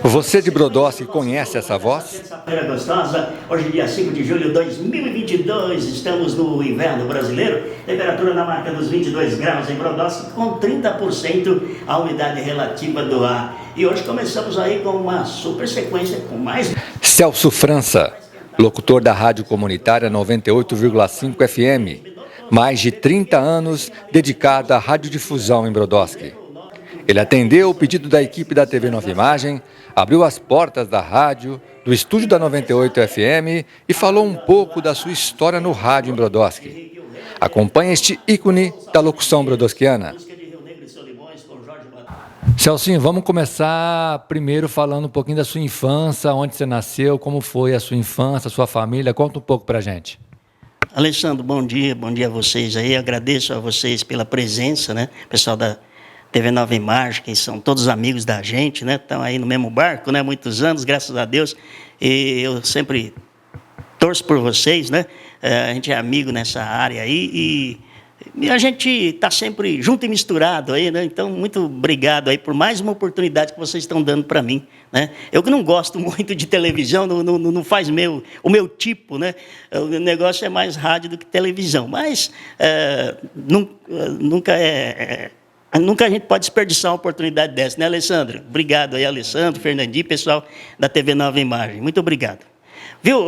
Você de Brodowski conhece essa voz? Terça-feira gostosa, hoje dia 5 de julho de 2022, estamos no inverno brasileiro, temperatura na marca dos 22 graus em Brodowski, com 30% a umidade relativa do ar. E hoje começamos aí com uma super sequência com mais... Celso França, locutor da Rádio Comunitária 98,5 FM, mais de 30 anos dedicado à radiodifusão em Brodowski. Ele atendeu o pedido da equipe da TV Nova Imagem, abriu as portas da rádio, do estúdio da 98 FM e falou um pouco da sua história no rádio em Brodowski. Acompanhe este ícone da locução brodowskiana. Celcinho, vamos começar primeiro falando um pouquinho da sua infância, onde você nasceu, como foi a sua infância, a sua família. Conta um pouco pra gente. Alessandro, bom dia a vocês aí, agradeço a vocês pela presença, né, pessoal da TV Nova Imagem, que são todos amigos da gente, né? Estão aí no mesmo barco, né? Muitos anos, graças a Deus. E eu sempre torço por vocês, né? A gente é amigo nessa área aí e a gente está sempre junto e misturado aí, né? Então, muito obrigado aí por mais uma oportunidade que vocês estão dando para mim, né? Eu que não gosto muito de televisão, não faz o meu tipo, né? O negócio é mais rádio do que televisão, mas nunca a gente pode desperdiçar uma oportunidade dessa, né, Alessandro? Obrigado aí, Alessandro, Fernandinho, pessoal da TV Nova Imagem. Muito obrigado. Viu,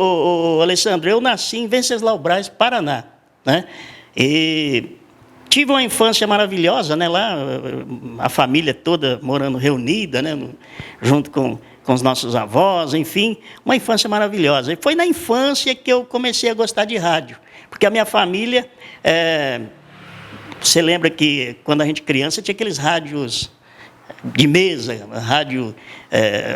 Alessandro, eu nasci em Venceslau Braz, Paraná, né? E tive uma infância maravilhosa, né? Lá, a família toda morando reunida, né? Junto com os nossos avós, enfim, uma infância maravilhosa. E foi na infância que eu comecei a gostar de rádio, porque a minha família... Você lembra que, quando a gente criança, tinha aqueles rádios de mesa, rádio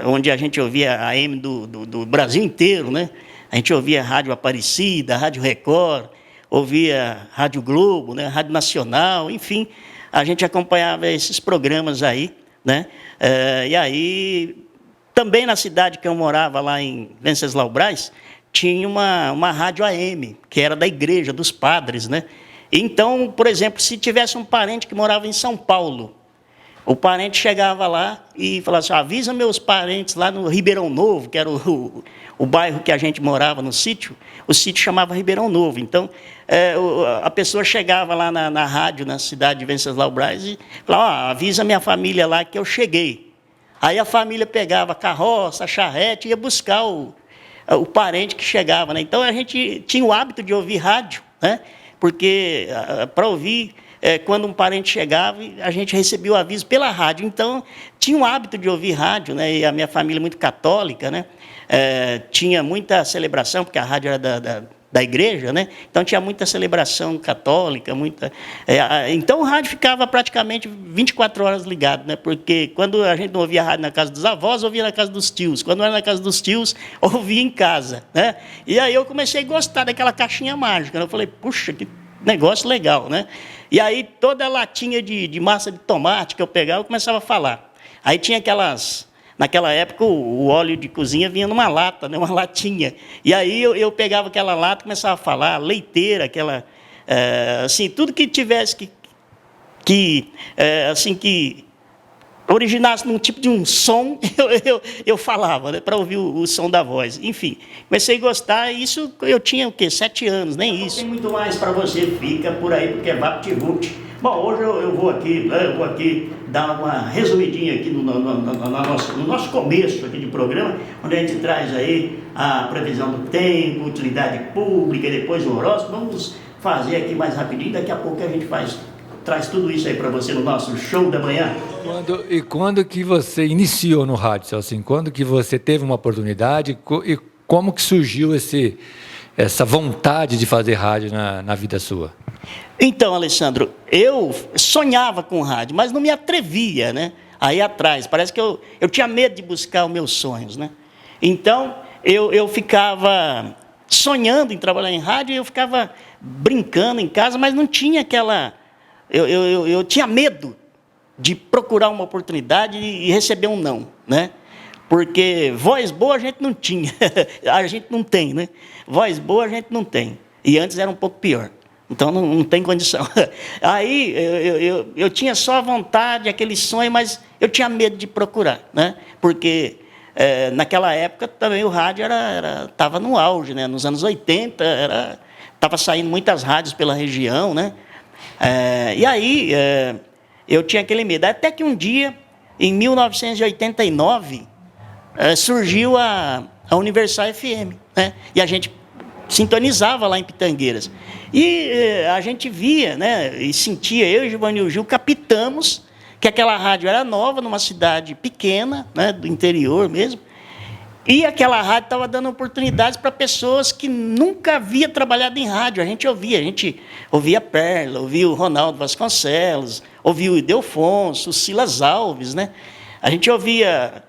onde a gente ouvia a AM do Brasil inteiro, né? A gente ouvia Rádio Aparecida, Rádio Record, ouvia Rádio Globo, né? Rádio Nacional, enfim, a gente acompanhava esses programas aí, né? E aí, também na cidade que eu morava, lá em Venceslau Braz, tinha uma rádio AM, que era da igreja, dos padres, né? Então, por exemplo, se tivesse um parente que morava em São Paulo, o parente chegava lá e falava assim, avisa meus parentes lá no Ribeirão Novo, que era o bairro que a gente morava no sítio, o sítio chamava Ribeirão Novo. Então, a pessoa chegava lá na rádio, na cidade de Venceslau Braz, e falava, avisa minha família lá que eu cheguei. Aí a família pegava a carroça, a charrete e ia buscar o parente que chegava, né? Então, a gente tinha o hábito de ouvir rádio, né? Porque, para ouvir, quando um parente chegava, a gente recebia o aviso pela rádio. Então, tinha o hábito de ouvir rádio, né? E a minha família é muito católica, né? Tinha muita celebração, porque a rádio era da igreja, né? Então, tinha muita celebração católica, então, o rádio ficava praticamente 24 horas ligado, né? Porque quando a gente não ouvia rádio na casa dos avós, ouvia na casa dos tios. Quando era na casa dos tios, ouvia em casa, né? E aí eu comecei a gostar daquela caixinha mágica, né? Eu falei, puxa, que negócio legal, né? E aí, toda a latinha de massa de tomate que eu pegava, eu começava a falar. Aí tinha naquela época, o óleo de cozinha vinha numa lata, né, uma latinha. E aí eu pegava aquela lata e começava a falar, leiteira, assim, tudo que tivesse que originasse num tipo de um som, eu falava, né, para ouvir o som da voz. Enfim, comecei a gostar, e isso eu tinha o quê? 7 anos, nem isso. Tem muito mais para você, fica por aí, porque é vapt-vupt. Bom, hoje eu vou aqui dar uma resumidinha aqui no nosso começo aqui de programa, onde a gente traz aí a previsão do tempo, utilidade pública, e depois o horóscopo. Vamos fazer aqui mais rapidinho, daqui a pouco a gente traz tudo isso aí para você no nosso show da manhã. Quando que você iniciou no rádio, Celso? Quando que você teve uma oportunidade e como que surgiu essa vontade de fazer rádio na vida sua? Então, Alessandro, eu sonhava com rádio, mas não me atrevia, né, a ir atrás. Parece que eu tinha medo de buscar os meus sonhos, né? Então, eu ficava sonhando em trabalhar em rádio, e eu ficava brincando em casa, mas não tinha aquela... Eu tinha medo de procurar uma oportunidade e receber um não, né? Porque voz boa a gente não tinha, a gente não tem, né? Voz boa a gente não tem, e antes era um pouco pior. Então, não tem condição. Aí, eu tinha só a vontade, aquele sonho, mas eu tinha medo de procurar, né? Porque naquela época também o rádio estava no auge, né? Nos anos 80 estava saindo muitas rádios pela região, né? E aí eu tinha aquele medo. Até que um dia, em 1989, surgiu a Universal FM, né? E a gente sintonizava lá em Pitangueiras. E a gente via, né, e sentia, eu e Givanil Gil captamos que aquela rádio era nova, numa cidade pequena, né, do interior mesmo, e aquela rádio estava dando oportunidades para pessoas que nunca havia trabalhado em rádio. A gente ouvia Perla, ouvia o Ronaldo Vasconcelos, ouvia o Ildefonso, o Silas Alves, né? A gente ouvia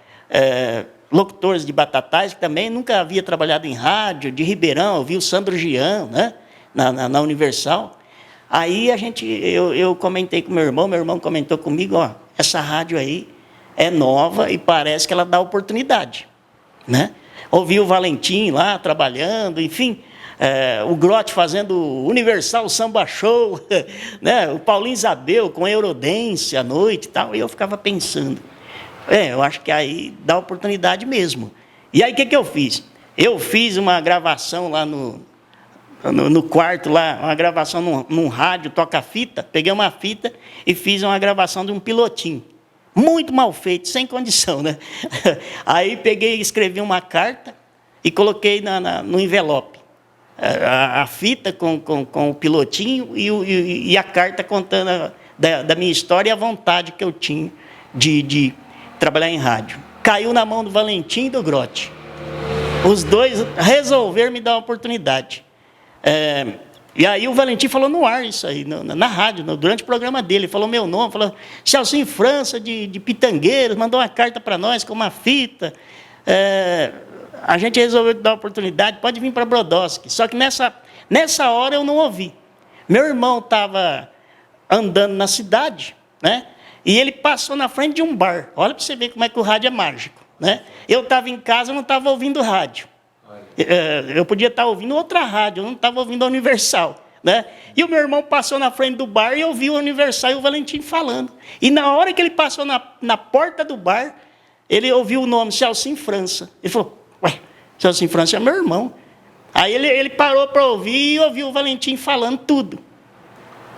locutores de Batatais, que também nunca havia trabalhado em rádio, de Ribeirão, ouvia o Sandro Gian, né? Na Universal. Aí eu comentei com meu irmão comentou comigo, ó, essa rádio aí é nova e parece que ela dá oportunidade, né? Ouvi o Valentim lá trabalhando, enfim, o Grotti fazendo o Universal Samba Show, né? O Paulinho Isabel com a Eurodance à noite e tal, e eu ficava pensando, eu acho que aí dá oportunidade mesmo. E aí o que eu fiz? Eu fiz uma gravação lá no quarto, lá, uma gravação num rádio, toca-fita, peguei uma fita e fiz uma gravação de um pilotinho. Muito mal feito, sem condição, né? Aí peguei e escrevi uma carta e coloquei no envelope. A fita com o pilotinho e a carta contando da minha história e a vontade que eu tinha de trabalhar em rádio. Caiu na mão do Valentim e do Grotti. Os dois resolveram me dar uma oportunidade. E aí o Valentim falou no ar isso aí, na rádio, durante o programa dele. Ele falou meu nome, falou Celcinho França, de Pitangueiras, mandou uma carta para nós com uma fita. A gente resolveu dar a oportunidade, pode vir para Brodowski. Só que nessa hora eu não ouvi. Meu irmão estava andando na cidade, né? E ele passou na frente de um bar. Olha para você ver como é que o rádio é mágico, né? Eu estava em casa, eu não estava ouvindo rádio. Eu podia estar ouvindo outra rádio, eu não estava ouvindo a Universal, né? E o meu irmão passou na frente do bar e eu vi o Universal e o Valentim falando. E na hora que ele passou na porta do bar, ele ouviu o nome Celcinho França. Ele falou, ué, Celcinho França é meu irmão. Aí ele parou para ouvir e ouviu o Valentim falando tudo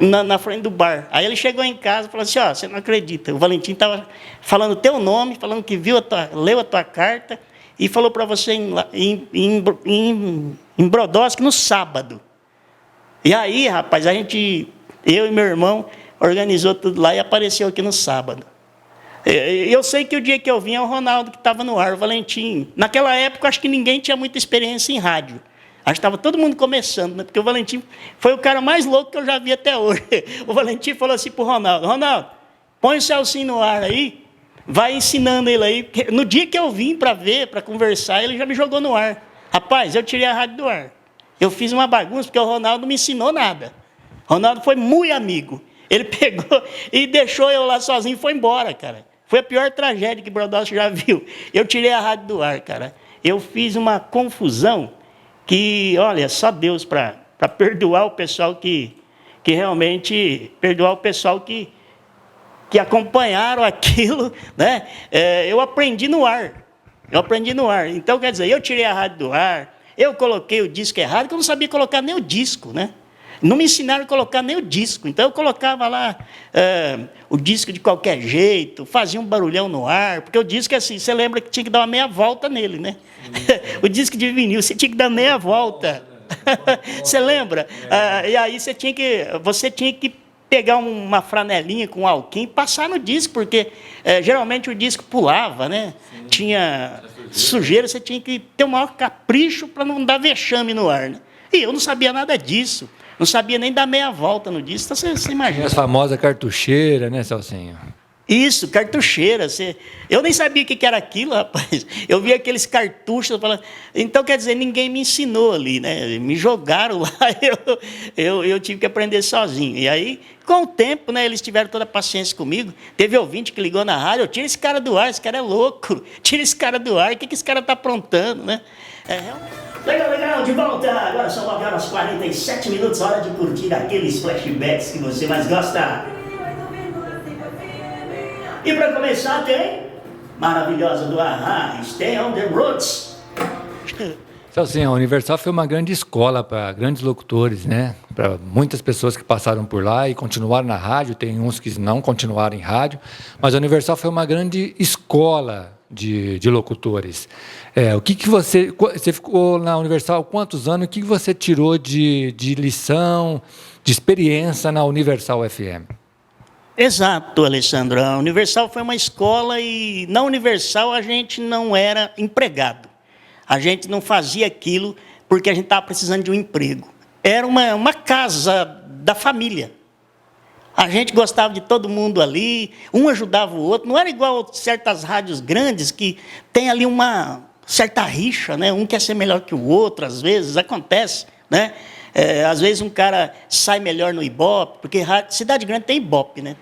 na frente do bar. Aí ele chegou em casa e falou assim, você não acredita, o Valentim estava falando o teu nome, falando que leu a tua carta, e falou para você em Brodowski no sábado. E aí, rapaz, eu e meu irmão, organizou tudo lá e apareceu aqui no sábado. Eu sei que o dia que eu vim é o Ronaldo que estava no ar, o Valentim. Naquela época, acho que ninguém tinha muita experiência em rádio. Acho que estava todo mundo começando, né? Porque o Valentim foi o cara mais louco que eu já vi até hoje. O Valentim falou assim para o Ronaldo, põe o Celcinho no ar aí, vai ensinando ele aí. No dia que eu vim para conversar, ele já me jogou no ar. Rapaz, eu tirei a rádio do ar. Eu fiz uma bagunça, porque o Ronaldo não me ensinou nada. O Ronaldo foi muito amigo. Ele pegou e deixou eu lá sozinho e foi embora, cara. Foi a pior tragédia que o Brodowski já viu. Eu tirei a rádio do ar, cara. Eu fiz uma confusão que, olha, só Deus para perdoar o pessoal que realmente... Perdoar o pessoal que acompanharam aquilo, né? Eu aprendi no ar. Então, quer dizer, eu tirei a rádio do ar, eu coloquei o disco errado, porque eu não sabia colocar nem o disco, né? Não me ensinaram a colocar nem o disco. Então, eu colocava lá o disco de qualquer jeito, fazia um barulhão no ar, porque o disco, assim, você lembra que tinha que dar uma meia volta nele, né? O disco de vinil, você tinha que dar meia volta. Você lembra? E aí você tinha que pegar uma franelinha com alquim e passar no disco, porque geralmente o disco pulava, né? Sim. Tinha sujeira, você tinha que ter o maior capricho para não dar vexame no ar, né? E eu não sabia nada disso, não sabia nem dar meia volta no disco, então você imagina. As famosas cartucheiras, né, Celcinho? Isso, cartucheira. Eu nem sabia o que era aquilo, rapaz. Eu vi aqueles cartuchos falando. Então, quer dizer, ninguém me ensinou ali, né? Me jogaram lá, eu tive que aprender sozinho. E aí, com o tempo, né, eles tiveram toda a paciência comigo. Teve ouvinte que ligou na rádio, tira esse cara do ar, esse cara é louco. Tira esse cara do ar, o que esse cara está aprontando, né? Legal, de volta. Agora são 9h47, hora de curtir aqueles flashbacks que você mais gosta. E para começar tem maravilhosa do Ahá, Stay on the Roots. Então, assim, a Universal foi uma grande escola para grandes locutores, né? Para muitas pessoas que passaram por lá e continuaram na rádio, tem uns que não continuaram em rádio, mas a Universal foi uma grande escola de locutores. O que você ficou na Universal quantos anos? O que você tirou de lição, de experiência na Universal FM? Exato, Alessandro. A Universal foi uma escola e na Universal a gente não era empregado. A gente não fazia aquilo porque a gente estava precisando de um emprego. Era uma casa da família. A gente gostava de todo mundo ali, um ajudava o outro. Não era igual certas rádios grandes que tem ali uma certa rixa, né? Um quer ser melhor que o outro, às vezes, acontece, né? Às vezes um cara sai melhor no Ibope, porque cidade grande tem Ibope, né?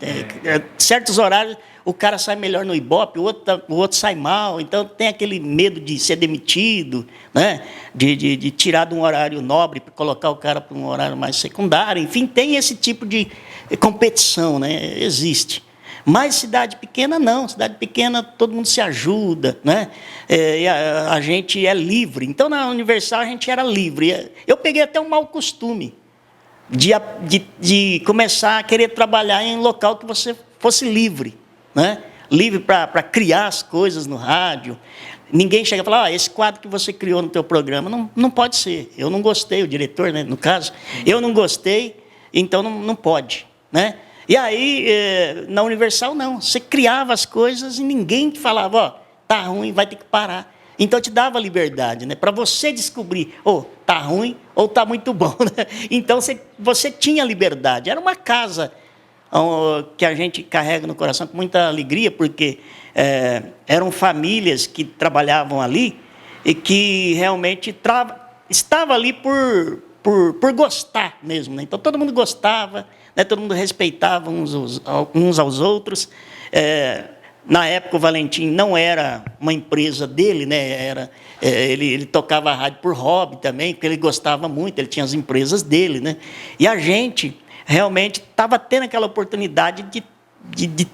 Certos horários o cara sai melhor no Ibope, o outro sai mal, então tem aquele medo de ser demitido, né? de tirar de um horário nobre para colocar o cara para um horário mais secundário, enfim, tem esse tipo de competição, né? Existe. Mas cidade pequena não, cidade pequena todo mundo se ajuda, né? A gente é livre. Então, na Universal, a gente era livre. Eu peguei até um mau costume de começar a querer trabalhar em um local que você fosse livre, né? Livre para criar as coisas no rádio. Ninguém chega e fala, esse quadro que você criou no teu programa não pode ser. Eu não gostei, o diretor, né, no caso, eu não gostei, então não pode, né? E aí, na Universal, não. Você criava as coisas e ninguém te falava, tá ruim, vai ter que parar. Então, te dava liberdade, né? Para você descobrir, tá ruim ou tá muito bom, né? Então, você tinha liberdade. Era uma casa que a gente carrega no coração com muita alegria, porque eram famílias que trabalhavam ali e que realmente estava ali por gostar mesmo, né? Então, todo mundo gostava, né? Todo mundo respeitava uns aos outros. Na época, o Valentim não era uma empresa dele, né? Ele tocava a rádio por hobby também, porque ele gostava muito, ele tinha as empresas dele, né? E a gente realmente estava tendo aquela oportunidade de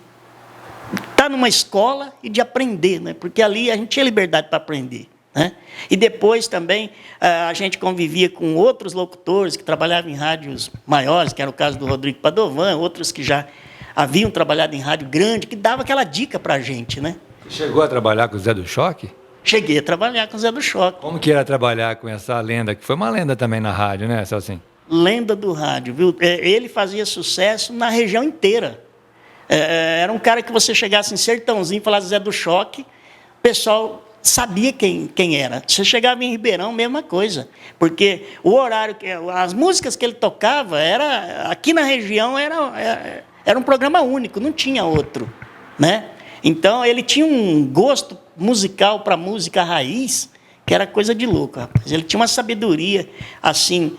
estar numa escola e de aprender, né? Porque ali a gente tinha liberdade para aprender, né? E depois também a gente convivia com outros locutores que trabalhavam em rádios maiores, que era o caso do Rodrigo Padovan, outros que já haviam trabalhado em rádio grande, que dava aquela dica para a gente, né? Você chegou a trabalhar com o Zé do Choque? Cheguei a trabalhar com o Zé do Choque. Como que era trabalhar com essa lenda, que foi uma lenda também na rádio, né, Celcinho? Lenda do rádio, viu? Ele fazia sucesso na região inteira. Era um cara que você chegasse em Sertãozinho e falasse Zé do Choque, o pessoal sabia quem era. Você chegava em Ribeirão, mesma coisa. Porque o horário, as músicas que ele tocava, aqui na região era um programa único, não tinha outro, né? Então, ele tinha um gosto musical para música raiz, que era coisa de louco, rapaz. Ele tinha uma sabedoria, assim,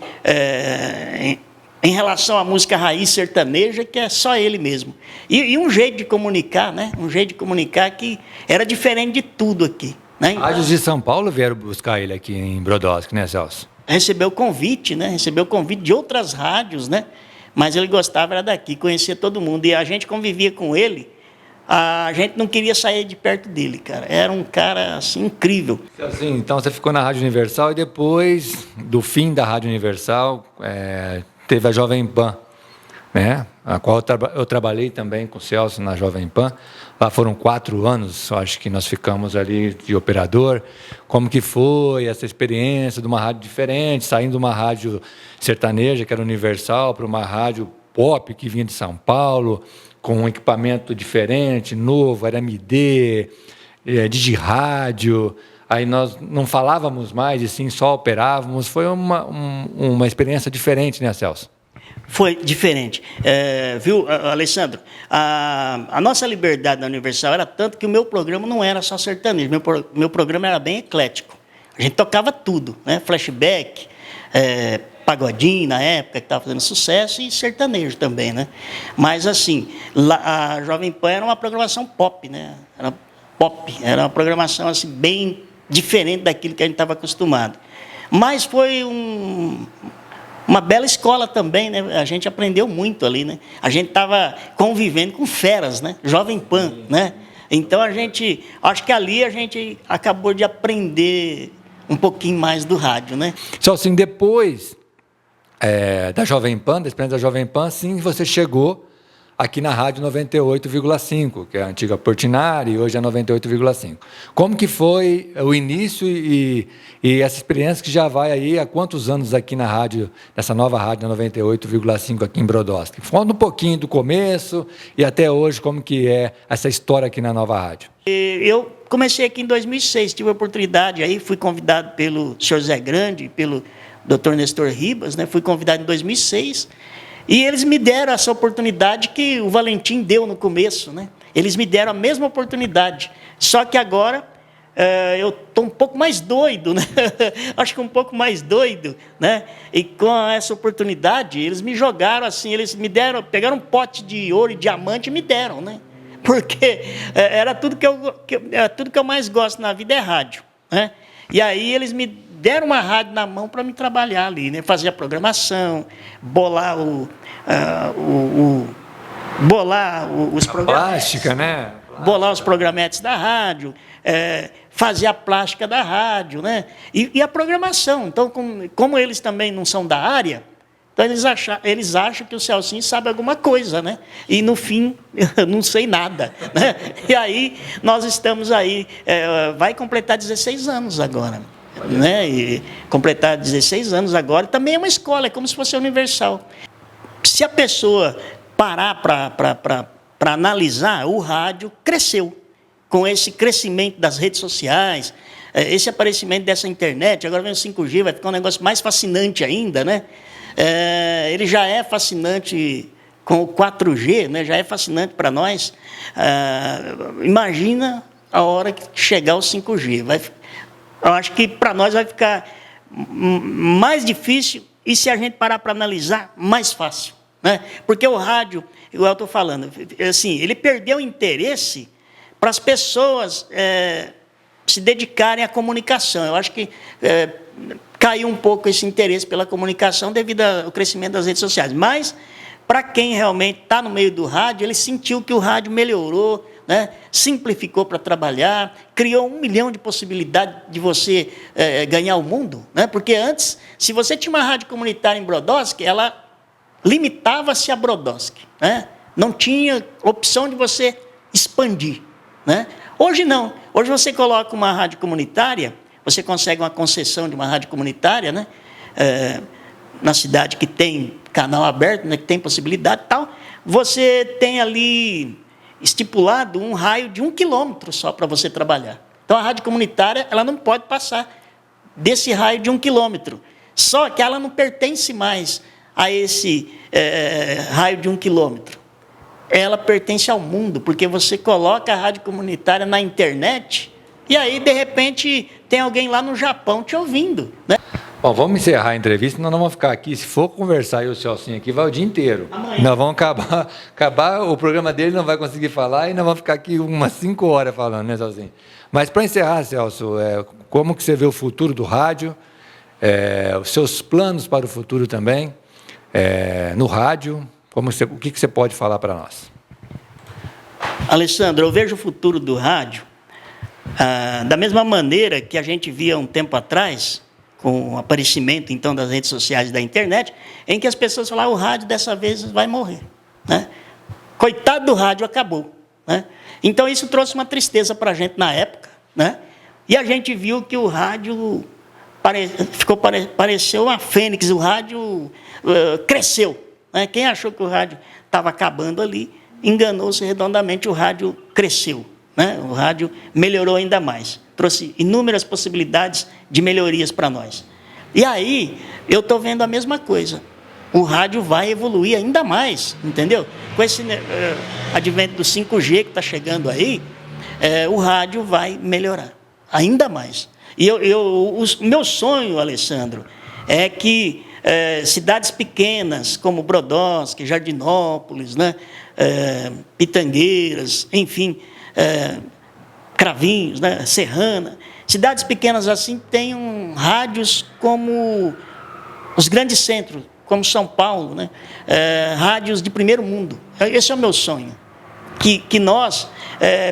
em relação à música raiz sertaneja, que é só ele mesmo. E um jeito de comunicar, né? Um jeito de comunicar que era diferente de tudo aqui, né? Rádios de São Paulo vieram buscar ele aqui em Brodowski, né, Celso? Recebeu convite, né? Recebeu convite de outras rádios, né? Mas ele gostava, era daqui, conhecia todo mundo. E a gente convivia com ele, a gente não queria sair de perto dele, cara. Era um cara, assim, incrível. Assim, então, você ficou na Rádio Universal e depois do fim da Rádio Universal, teve a Jovem Pan, né? A qual eu trabalhei também com o Celso na Jovem Pan. Lá foram 4 anos, acho que nós ficamos ali de operador. Como que foi essa experiência de uma rádio diferente, saindo de uma rádio sertaneja, que era Universal, para uma rádio pop que vinha de São Paulo, com um equipamento diferente, novo, era MD, digirádio. Aí nós não falávamos mais, e sim só operávamos. Foi uma experiência diferente, né, Celso? Foi diferente. Viu, Alessandro? A nossa liberdade na Universal era tanto que o meu programa não era só sertanejo. Meu programa era bem eclético. A gente tocava tudo, né? Flashback, pagodinho na época, que estava fazendo sucesso, e sertanejo também, né? Mas, assim, a Jovem Pan era uma programação pop, né? Era uma programação assim, bem diferente daquilo que a gente estava acostumado. Mas foi uma bela escola também, né? A gente aprendeu muito ali, né? A gente estava convivendo com feras, né? Jovem Pan, né? Então acho que ali a gente acabou de aprender um pouquinho mais do rádio, né? Só assim, depois da Jovem Pan, da experiência da Jovem Pan, sim, você chegou aqui na Rádio 98,5, que é a antiga Portinari, e hoje é 98,5. Como que foi o início e essa experiência que já vai aí há quantos anos aqui na rádio, nessa nova Rádio 98,5 aqui em Brodowski? Conta um pouquinho do começo e até hoje, como que é essa história aqui na nova rádio. Eu comecei aqui em 2006, tive a oportunidade, aí fui convidado pelo Sr. Zé Grande, pelo Dr. Nestor Ribas, né? Fui convidado em 2006, e eles me deram essa oportunidade que o Valentim deu no começo, né? Eles me deram a mesma oportunidade, só que agora eu estou um pouco mais doido, né? Acho que um pouco mais doido, né? E com essa oportunidade, eles me jogaram assim, eles me deram, pegaram um pote de ouro e diamante e me deram, né? Porque era tudo que eu mais gosto na vida é rádio, né? E aí eles me deram uma rádio na mão para me trabalhar ali, né? Fazer a programação, bolar os programas. Plástica, né? Bolar os programetes da rádio, fazer a plástica da rádio, né? E a programação. Então, como eles também não são da área, então eles acham que o Celcinho sabe alguma coisa, né? E, no fim, eu não sei nada, né? E aí, nós estamos aí, vai completar 16 anos agora, né? E completar 16 anos agora também é uma escola, é como se fosse universal. Se a pessoa parar para analisar, o rádio cresceu. Com esse crescimento das redes sociais, esse aparecimento dessa internet, agora vem o 5G, vai ficar um negócio mais fascinante ainda, né? Ele já é fascinante com o 4G, né? Já é fascinante para nós. Imagina a hora que chegar o 5G. Eu acho que para nós vai ficar mais difícil e, se a gente parar para analisar, mais fácil, né? Porque o rádio, igual eu estou falando, assim, ele perdeu o interesse para as pessoas se dedicarem à comunicação. Eu acho que caiu um pouco esse interesse pela comunicação devido ao crescimento das redes sociais. Mas, para quem realmente está no meio do rádio, ele sentiu que o rádio melhorou, né? Simplificou para trabalhar, criou 1 milhão de possibilidades de você ganhar o mundo, né? Porque antes, se você tinha uma rádio comunitária em Brodowski, ela limitava-se a Brodowski, né? Não tinha opção de você expandir, né? Hoje não. Hoje você coloca uma rádio comunitária, você consegue uma concessão de uma rádio comunitária, né? Na cidade que tem canal aberto, né? Que tem possibilidade e tal, você tem ali estipulado um raio de 1 quilômetro só para você trabalhar. Então, a rádio comunitária ela não pode passar desse raio de 1 quilômetro. Só que ela não pertence mais a esse raio de 1 quilômetro. Ela pertence ao mundo, porque você coloca a rádio comunitária na internet e aí, de repente, tem alguém lá no Japão te ouvindo, né? Bom, vamos encerrar a entrevista, senão nós vamos ficar aqui. Se for conversar, eu e o Celcinho aqui, vai o dia inteiro. Amanhã. Nós vamos acabar, o programa dele não vai conseguir falar e nós vamos ficar aqui umas 5 horas falando, né, Celcinho? Mas, para encerrar, Celso, como que você vê o futuro do rádio, os seus planos para o futuro também, no rádio, o que você pode falar para nós? Alessandro, eu vejo o futuro do rádio da mesma maneira que a gente via um tempo atrás, com o aparecimento, então, das redes sociais e da internet, em que as pessoas falavam, o rádio dessa vez vai morrer, né? Coitado do rádio, acabou, né? Então, isso trouxe uma tristeza para a gente na época, né? E a gente viu que o rádio pareceu uma fênix, o rádio cresceu, né? Quem achou que o rádio estava acabando ali, enganou-se redondamente, o rádio cresceu, né? O rádio melhorou ainda mais. Trouxe inúmeras possibilidades de melhorias para nós. E aí, eu estou vendo a mesma coisa. O rádio vai evoluir ainda mais, entendeu? Com esse advento do 5G que está chegando aí, o rádio vai melhorar ainda mais. E o meu sonho, Alessandro, é que cidades pequenas, como Brodowski, Jardinópolis, né? Pitangueiras, enfim, Cravinhos, né? Serrana, cidades pequenas assim tenham rádios como os grandes centros, como São Paulo, né? Rádios de primeiro mundo. Esse é o meu sonho. que nós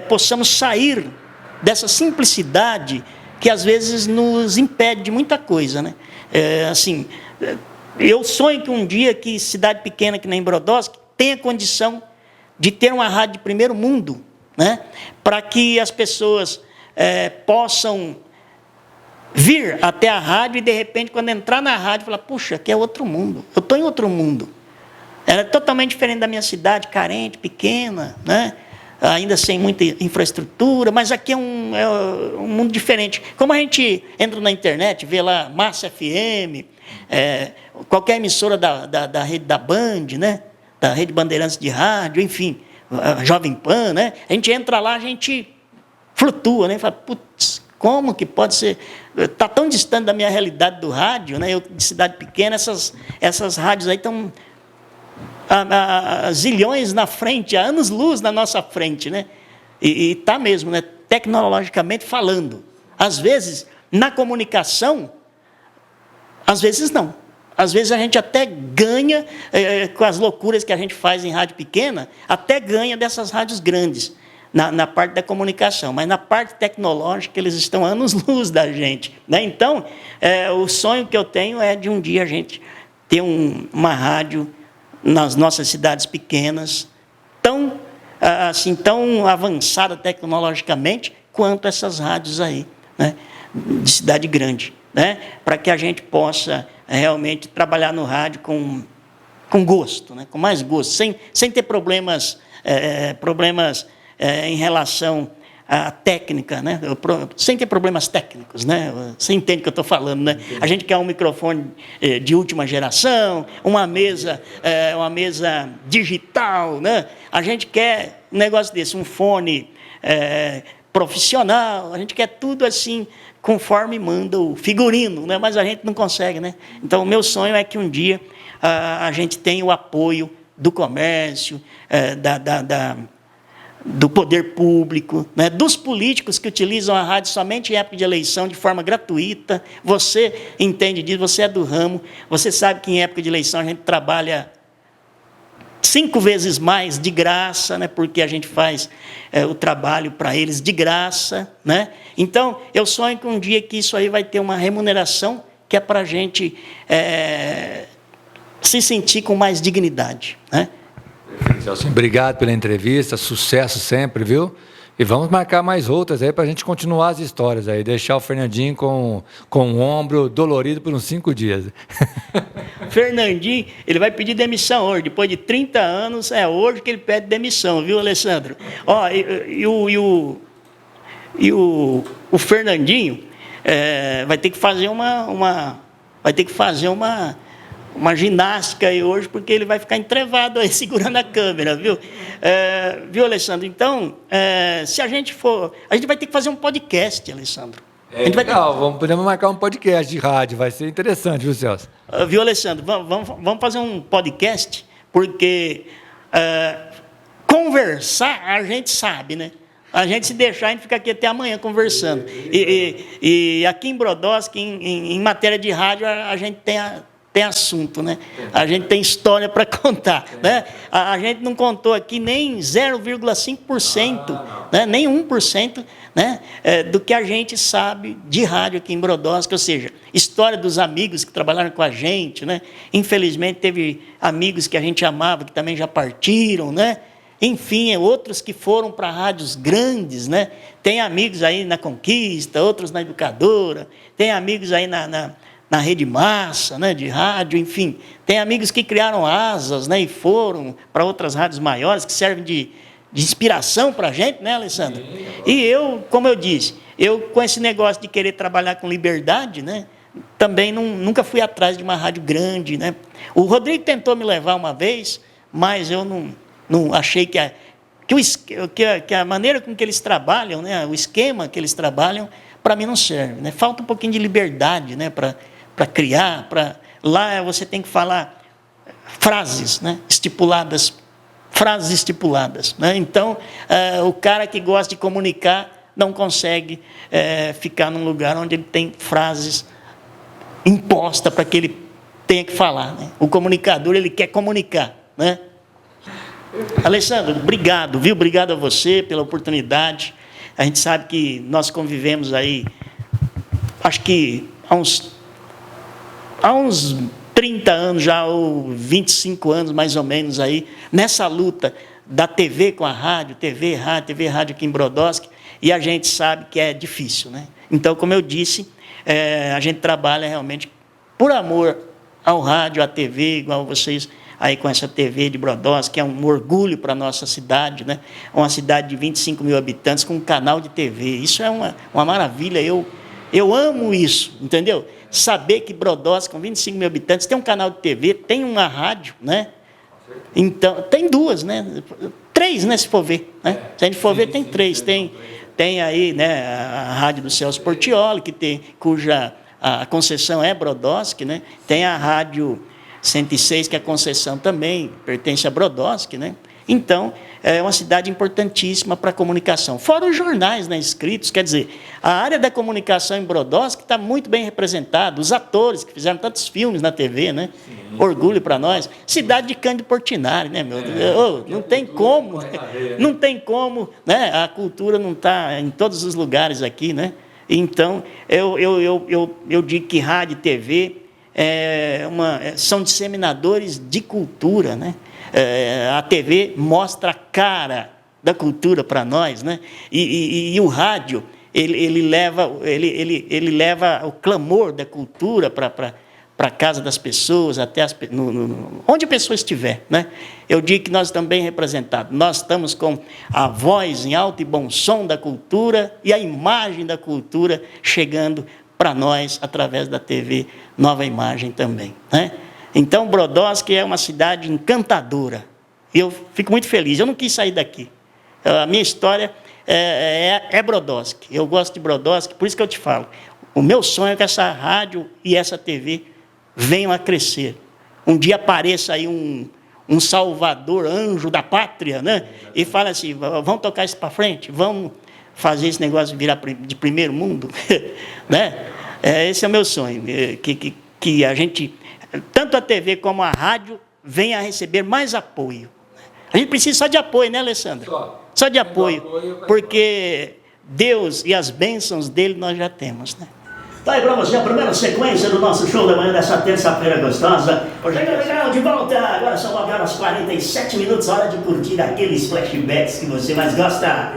possamos sair dessa simplicidade que às vezes nos impede de muita coisa, né? Assim, eu sonho que um dia que cidade pequena que nem Brodowski tenha condição de ter uma rádio de primeiro mundo, né? Para que as pessoas possam vir até a rádio e, de repente, quando entrar na rádio, falar, puxa, aqui é outro mundo, eu estou em outro mundo. Ela é totalmente diferente da minha cidade, carente, pequena, né? Ainda sem muita infraestrutura, mas aqui é um mundo diferente. Como a gente entra na internet, vê lá Massa FM, qualquer emissora da rede da Band, né? Da Rede Bandeirantes de Rádio, enfim, a Jovem Pan, né? A gente entra lá, a gente flutua, né? Fala, putz, como que pode ser? Está tão distante da minha realidade do rádio, né? Eu, de cidade pequena, essas rádios aí estão a zilhões na frente, há anos-luz na nossa frente, né? E está mesmo, né? Tecnologicamente falando. Às vezes, na comunicação, às vezes não. Às vezes a gente até ganha, com as loucuras que a gente faz em rádio pequena, até ganha dessas rádios grandes, na parte da comunicação. Mas na parte tecnológica, eles estão anos-luz da gente, né? Então, o sonho que eu tenho é de um dia a gente ter uma rádio nas nossas cidades pequenas, tão avançada tecnologicamente quanto essas rádios aí, né, de cidade grande, né, para que a gente possa realmente trabalhar no rádio com gosto, né, com mais gosto, sem ter problemas em relação à técnica, né, sem ter problemas técnicos, né, você entende o que eu estou falando, né? A gente quer um microfone de última geração, uma mesa digital, né? A gente quer um negócio desse, um fone profissional, a gente quer tudo assim, conforme manda o figurino, né? Mas a gente não consegue, né? Então, o meu sonho é que um dia a gente tenha o apoio do comércio, do poder público, né, dos políticos que utilizam a rádio somente em época de eleição, de forma gratuita. Você entende disso, você é do ramo, você sabe que em época de eleição a gente trabalha 5 vezes mais de graça, né, porque a gente faz o trabalho para eles de graça, né? Então, eu sonho que um dia que isso aí vai ter uma remuneração que é para a gente se sentir com mais dignidade, né? Obrigado pela entrevista, sucesso sempre, viu? E vamos marcar mais outras aí para a gente continuar as histórias aí, deixar o Fernandinho com o ombro dolorido por uns 5 dias. Fernandinho, ele vai pedir demissão hoje, depois de 30 anos, é hoje que ele pede demissão, viu, Alessandro? Ó, o Fernandinho vai ter que fazer uma ginástica aí hoje, porque ele vai ficar entrevado aí, segurando a câmera, viu? Viu, Alessandro? Então, se a gente vai ter que fazer um podcast, Alessandro. Podemos marcar um podcast de rádio, vai ser interessante, viu, Celso? Viu, Alessandro? Vamos fazer um podcast, porque conversar a gente sabe, né? A gente se deixar, a gente fica aqui até amanhã conversando. E aqui em Brodowski, em matéria de rádio, a gente tem assunto, né? A gente tem história para contar, né? A gente não contou aqui nem 0,5%, né? Nem 1%, né? Do que a gente sabe de rádio aqui em Brodowski, ou seja, história dos amigos que trabalharam com a gente, né? Infelizmente teve amigos que a gente amava que também já partiram, né? Enfim, outros que foram para rádios grandes, né? Tem amigos aí na Conquista, outros na Educadora, tem amigos aí na Rede Massa, né, de rádio, enfim. Tem amigos que criaram asas, né, e foram para outras rádios maiores, que servem de inspiração para a gente, né, Alessandro? E eu, como eu disse, com esse negócio de querer trabalhar com liberdade, né, também nunca fui atrás de uma rádio grande, né? O Rodrigo tentou me levar uma vez, mas eu não achei que a maneira com que eles trabalham, né, o esquema que eles trabalham, para mim não serve, né? Falta um pouquinho de liberdade, né, para criar, lá você tem que falar frases, né, estipuladas, né? Então, o cara que gosta de comunicar não consegue ficar num lugar onde ele tem frases impostas para que ele tenha que falar, né? O comunicador, ele quer comunicar, né? Alessandro, obrigado, viu? Obrigado a você pela oportunidade. A gente sabe que nós convivemos aí, acho que há uns 30 anos já, ou 25 anos mais ou menos aí, nessa luta da TV com a rádio, TV, rádio aqui em Brodowski, e a gente sabe que é difícil, né? Então, como eu disse, a gente trabalha realmente por amor ao rádio, à TV, igual vocês aí com essa TV de Brodowski, que é um orgulho para a nossa cidade, né? Uma cidade de 25 mil habitantes com um canal de TV. Isso é uma maravilha, eu amo isso, entendeu? Saber que Brodowski, com 25 mil habitantes, tem um canal de TV, tem uma rádio, né? Então, tem duas, né? 3, né, se for ver, né? Se a gente for ver, tem 3. Tem aí, né, a rádio do Celso Portiolli, cuja a concessão é Brodowski, né? Tem a rádio 106, que a concessão também pertence a Brodowski, né? Então, é uma cidade importantíssima para a comunicação. Fora os jornais, né, escritos, quer dizer, a área da comunicação em Brodowski está muito bem representada, os atores que fizeram tantos filmes na TV, né? Sim. Orgulho para nós. Cidade de Cândido Portinari, né, meu? Não tem como, não tem como, né? A cultura não está em todos os lugares aqui, né? Então, eu digo que rádio e TV são disseminadores de cultura, né? A TV mostra a cara da cultura para nós, né? E o rádio ele leva o clamor da cultura para a casa das pessoas, até onde a pessoa estiver, né? Eu digo que nós também representados, nós estamos com a voz em alto e bom som da cultura e a imagem da cultura chegando para nós através da TV Nova Imagem também, né? Então, Brodowski é uma cidade encantadora. E eu fico muito feliz. Eu não quis sair daqui. A minha história é Brodowski. Eu gosto de Brodowski, por isso que eu te falo. O meu sonho é que essa rádio e essa TV venham a crescer. Um dia apareça aí um salvador, anjo da pátria, né? E fala assim, vamos tocar isso para frente? Vamos fazer esse negócio virar de primeiro mundo? Né? Esse é o meu sonho. Que a gente... Tanto a TV como a rádio venham a receber mais apoio. A gente precisa só de apoio, né, Alessandro? Só de apoio, porque Deus e as bênçãos dele nós já temos, né? Tá aí para você a primeira sequência do nosso show da manhã dessa terça-feira gostosa. Chegando legal, de volta. Agora são 9h47, hora de curtir aqueles flashbacks que você mais gosta.